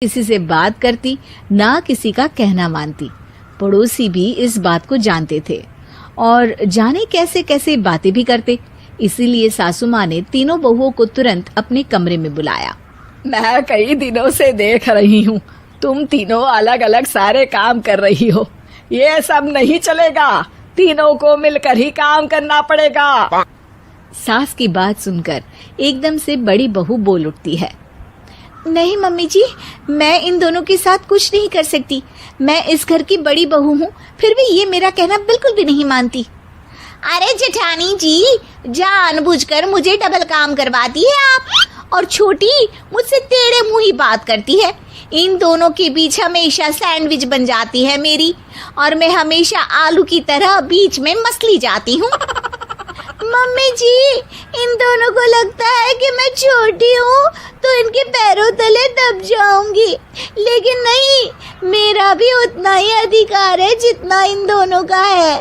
किसी से बात करती, ना किसी का कहना मानती। पड़ोसी भी इस बात को जानते थे और जाने कैसे कैसे बातें भी करते। इसीलिए सासू माँ ने तीनों बहुओं को तुरंत अपने कमरे में बुलाया। मैं कई दिनों से देख रही हूँ, तुम तीनों अलग अलग सारे काम कर रही हो। ये सब नहीं चलेगा, तीनों को मिलकर ही काम करना पड़ेगा। सास की बात सुनकर एकदम से बड़ी बहू बोल उठती है। नहीं मम्मी जी, मैं इन दोनों के साथ कुछ नहीं कर सकती। मैं इस घर की बड़ी बहू हूँ, फिर भी ये मेरा कहना बिल्कुल भी नहीं मानती। अरे जेठानी जी, जानबूझकर मुझे डबल काम करवाती है आप। और छोटी मुझसे टेढ़े मुंह ही बात करती है। इन दोनों के बीच हमेशा सैंडविच बन जाती है मेरी, और मैं हमेशा आलू की तरह बीच में मसली जाती हूँ। मम्मी जी, इन दोनों को लगता है कि मैं छोटी हूँ तो इनके पैरों तले दब जाऊंगी, लेकिन नहीं, मेरा भी उतना ही अधिकार है जितना इन दोनों का है।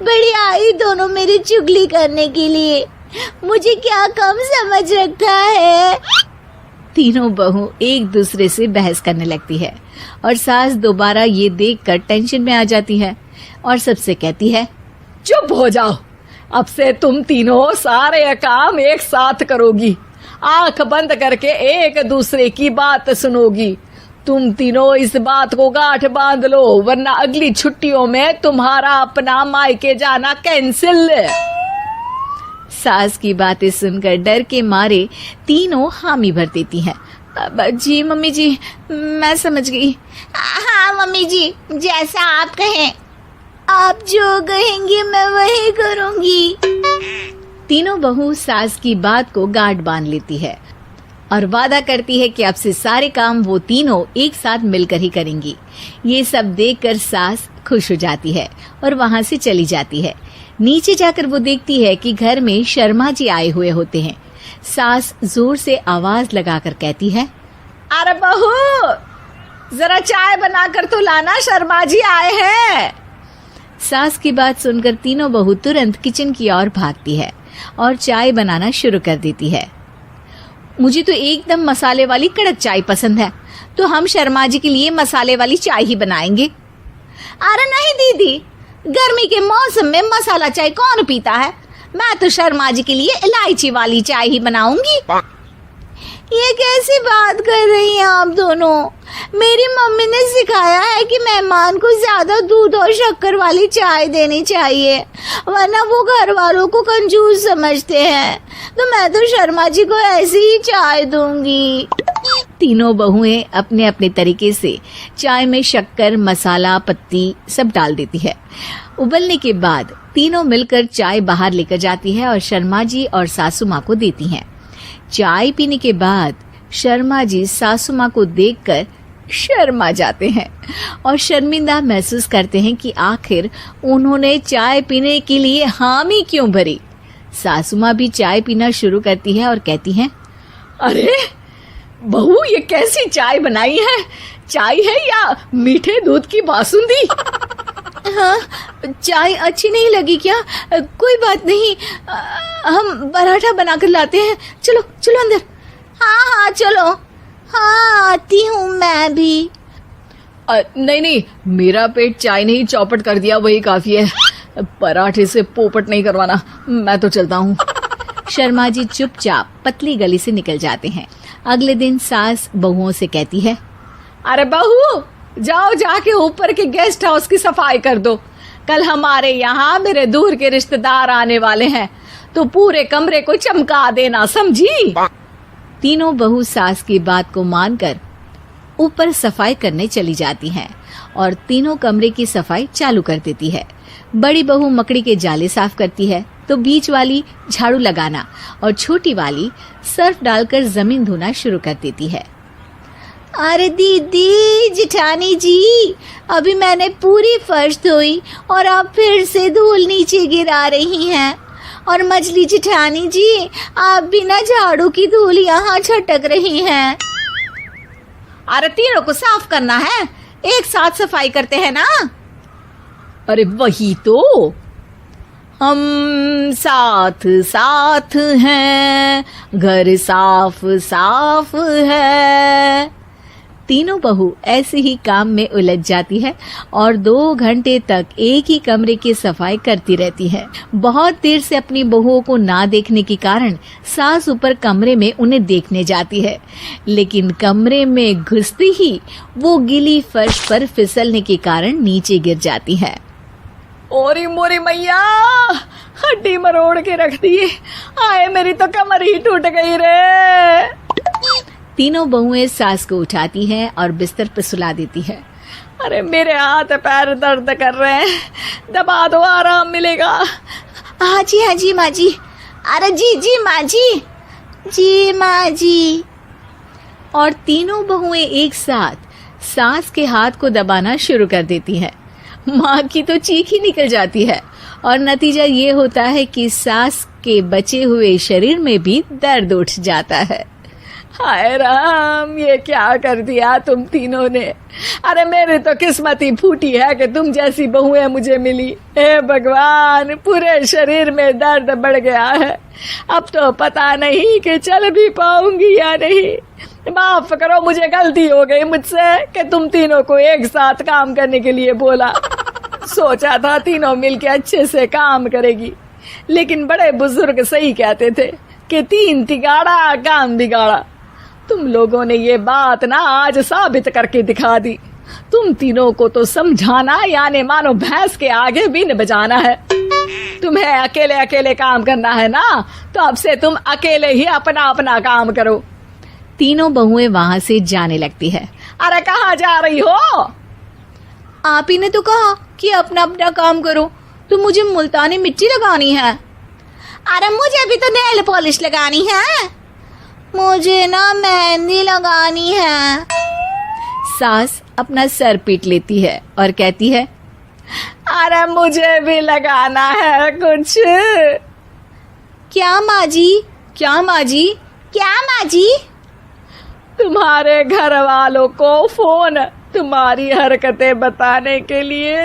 बड़ी आई दोनों मेरी चुगली करने के लिए, मुझे क्या कम समझ रखा है। तीनों बहू एक दूसरे से बहस करने लगती है और सास दोबारा ये देखकर टेंशन में आ जाती है और सबसे कहती है, चुप हो जाओ, अब से तुम तीनों सारे काम एक साथ करोगी, आंख बंद करके एक दूसरे की बात सुनोगी। तुम तीनों इस बात को गांठ बांध लो, वरना अगली छुट्टियों में तुम्हारा अपना मायके जाना कैंसिल। सास की बातें सुनकर डर के मारे तीनों हामी भर देती हैं। जी मम्मी जी, मैं समझ गई। हाँ मम्मी जी, जैसा आप कहें। आप जो कहेंगी मैं वही करूंगी। तीनों बहू सास की बात को गांठ बांध लेती है और वादा करती है कि अब से सारे काम वो तीनों एक साथ मिलकर ही करेंगी। ये सब देखकर सास खुश हो जाती है और वहाँ से चली जाती है। नीचे जाकर वो देखती है कि घर में शर्मा जी आए हुए होते हैं। सास जोर से आवाज लगाकर कहती है, अरे बहू, जरा चाय बनाकर तो लाना, शर्मा जी आए हैं। सास की बात सुनकर तीनों बहू तुरंत किचन की ओर भागती है और चाय बनाना शुरू कर देती है। मुझे तो एकदम मसाले वाली कड़क चाय पसंद है, तो हम शर्मा जी के लिए मसाले वाली चाय ही बनाएंगे। अरे नहीं दीदी, गर्मी के मौसम में मसाला चाय कौन पीता है? मैं तो शर्मा जी के लिए इलायची वाली चाय ही बनाऊंगी। ये कैसी बात कर रही हैं आप दोनों? मेरी मम्मी ने सिखाया है कि मेहमान को ज्यादा दूध और शक्कर वाली चाय देनी चाहिए, वरना वो घर वालों को कंजूस समझते हैं। तो मैं तो शर्मा जी को ऐसी ही चाय दूंगी। तीनों बहुएं अपने अपने तरीके से चाय में शक्कर, मसाला, पत्ती सब डाल देती है। उबलने के बाद तीनों मिलकर चाय बाहर लेकर जाती है और शर्मा जी और सासू माँ को देती हैं। चाय पीने के बाद शर्मा जी सासू माँ को देखकर शर्मा जाते हैं और शर्मिंदा महसूस करते हैं कि आखिर उन्होंने चाय पीने के लिए हामी क्यों भरी। सासू माँ भी चाय पीना शुरू करती है और कहती हैं, अरे बहू, ये कैसी चाय बनाई है? चाय है या मीठे दूध की बासुंदी? हाँ, चाय अच्छी नहीं लगी क्या? कोई बात नहीं, हम पराठा बनाकर लाते हैं। चलो चलो अंदर। हाँ हाँ चलो, हाँ आती हूँ मैं भी। नहीं नहीं, मेरा पेट चाय ने ही चौपट कर दिया, वही काफी है। पराठे से पोपट नहीं करवाना, मैं तो चलता हूँ। शर्मा जी चुपचाप पतली गली से निकल जाते हैं। अगले दिन सास बहुओं से कहती है, अरे बहू, जाओ जाके ऊपर के गेस्ट हाउस की सफाई कर दो। कल हमारे यहाँ मेरे दूर के रिश्तेदार आने वाले हैं, तो पूरे कमरे को चमका देना, समझी? तीनों बहू सास की बात को मानकर ऊपर सफाई करने चली जाती हैं और तीनों कमरे की सफाई चालू कर देती है। बड़ी बहू मकड़ी के जाले साफ करती है, तो बीच वाली झाड़ू लगाना और छोटी वाली सर्फ डालकर जमीन धोना शुरू कर देती है। अरे दीदी, जेठानी जी, अभी मैंने पूरी फर्श धोई और आप फिर से धूल नीचे गिरा रही हैं। और मछली जेठानी जी, आप बिना झाड़ू की धूल यहाँ छटक रही हैं। अरे तीनों को साफ करना है, एक साथ सफाई करते हैं ना। अरे वही तो, हम साथ साथ हैं, घर साफ साफ है। तीनों बहू ऐसे ही काम में उलझ जाती है और 2 घंटे तक एक ही कमरे की सफाई करती रहती है। बहुत देर से अपनी बहुओं को ना देखने के कारण सास ऊपर कमरे में उन्हें देखने जाती है, लेकिन कमरे में घुसती ही वो गीली फर्श पर फिसलने के कारण नीचे गिर जाती है। ओरी मोरी मैया, हड्डी मरोड़ के रख दी। आए मेरी तो कमर ही टूट गई रे। तीनों बहुएं सास को उठाती हैं और बिस्तर पर सुला देती है। अरे मेरे हाथ पैर दर्द कर रहे हैं, दबा दो, आराम मिलेगा। हाँ जी माँ जी। अरे जी माँ जी माँ जी। और तीनों बहुएं एक साथ सास के हाथ को दबाना शुरू कर देती हैं। माँ की तो चीख ही निकल जाती है और नतीजा ये होता है कि सास के बचे हुए शरीर में भी दर्द उठ जाता है। हाय राम, ये क्या कर दिया तुम तीनों ने। अरे मेरी तो किस्मत ही फूटी है कि तुम जैसी बहुएं मुझे मिली। हे भगवान, पूरे शरीर में दर्द बढ़ गया है। अब तो पता नहीं कि चल भी पाऊंगी या नहीं। माफ करो, मुझे गलती हो गई मुझसे कि तुम तीनों को एक साथ काम करने के लिए बोला। सोचा था तीनों मिलके अच्छे से काम करेगी, लेकिन बड़े बुजुर्ग सही कहते थे कि 3 तिगाड़ा काम बिगाड़ा। तुम लोगों ने ये बात ना आज साबित करके दिखा दी। तुम तीनों को तो समझाना यानी मानो भैंस के आगे बीन बजाना है। तुम्हें अकेले अकेले काम करना है ना, तो अब से तुम अकेले ही अपना अपना काम करो। तीनों बहुएं वहां से जाने लगती है। अरे कहाँ जा रही हो? आप ही ने तो कहा कि अपना अपना काम करो, तो मुझे मुल्तानी मिट्टी लगानी है। अरे मुझे भी तो नेल पॉलिश लगानी है। मुझे ना मेहंदी लगानी है। सास अपना सर पीट लेती है और कहती है, अरे मुझे भी लगाना है कुछ। क्या माँ जी? क्या माँ जी? क्या माँ जी? तुम्हारे घर वालों को फोन तुम्हारी हरकतें बताने के लिए।